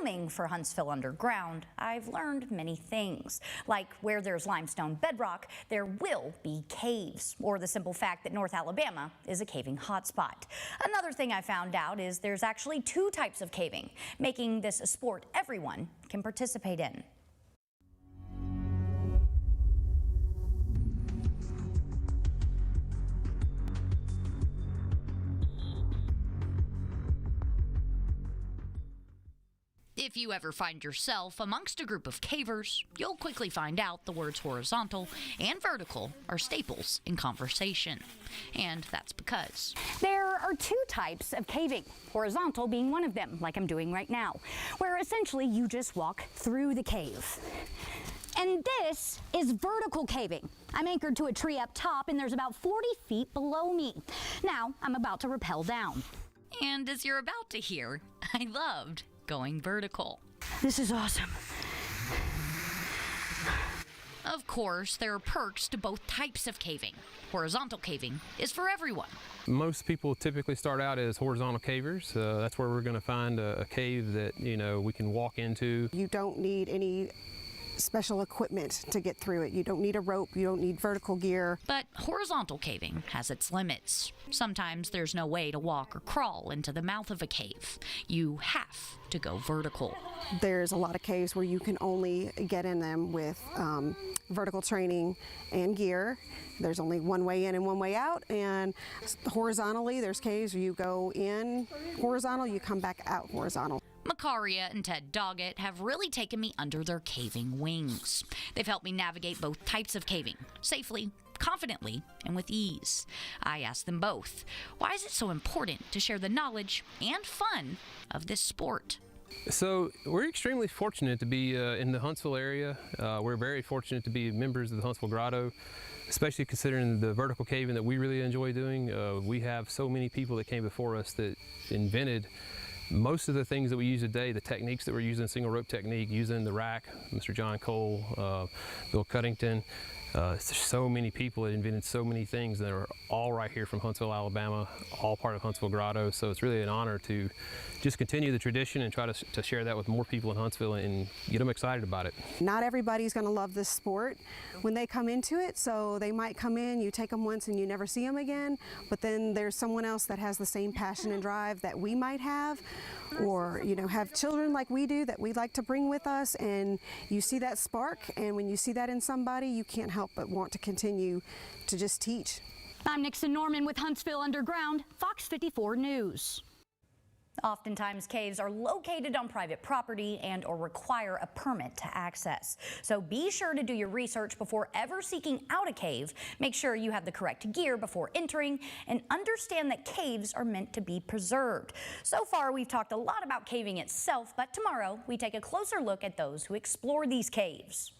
filming for Huntsville Underground, I've learned many things, like where there's limestone bedrock, there will be caves, or the simple fact that North Alabama is a caving hotspot. Another thing I found out is there's actually two types of caving, making this a sport everyone can participate in. If you ever find yourself amongst a group of cavers, you'll quickly find out the words horizontal and vertical are staples in conversation. And that's because there are two types of caving, horizontal being one of them, like I'm doing right now, where essentially you just walk through the cave. And this is vertical caving. I'm anchored to a tree up top and there's about 40 feet below me. Now I'm about to rappel down. And as you're about to hear, I loved going vertical. This is awesome. Of course, there are perks to both types of caving. Horizontal caving is for everyone. Most people typically start out as horizontal cavers. That's where we're going to find a cave that, we can walk into. You don't need any special equipment to get through it. You don't need a rope, you don't need vertical gear. But horizontal caving has its limits. Sometimes there's no way to walk or crawl into the mouth of a cave. You have to go vertical. There's a lot of caves where you can only get in them with vertical training and gear. There's only one way in and one way out, and horizontally there's caves where you go in horizontal, you come back out horizontal. Macaria and Ted Doggett have really taken me under their caving wings. They've helped me navigate both types of caving, safely, confidently, and with ease. I asked them both, why is it so important to share the knowledge and fun of this sport? So we're extremely fortunate to be in the Huntsville area. We're very fortunate to be members of the Huntsville Grotto, especially considering the vertical caving that we really enjoy doing. We have so many people that came before us that invented most of the things that we use today, the techniques that we're using, single rope technique, using the rack, Mr. John Cole, Bill Cuddington. There's so many people that invented so many things that are all right here from Huntsville, Alabama, all part of Huntsville Grotto. So it's really an honor to just continue the tradition and try to share that with more people in Huntsville and get them excited about it. Not everybody's going to love this sport when they come into it, so they might come in, you take them once and you never see them again, but then there's someone else that has the same passion and drive that we might have, or have children like we do that we'd like to bring with us, and you see that spark, and when you see that in somebody, you can't help but want to continue to just teach. I'm Nixon Norman with Huntsville Underground, Fox 54 News. Oftentimes, caves are located on private property and or require a permit to access. So be sure to do your research before ever seeking out a cave. Make sure you have the correct gear before entering and understand that caves are meant to be preserved. So far, we've talked a lot about caving itself, but tomorrow we take a closer look at those who explore these caves.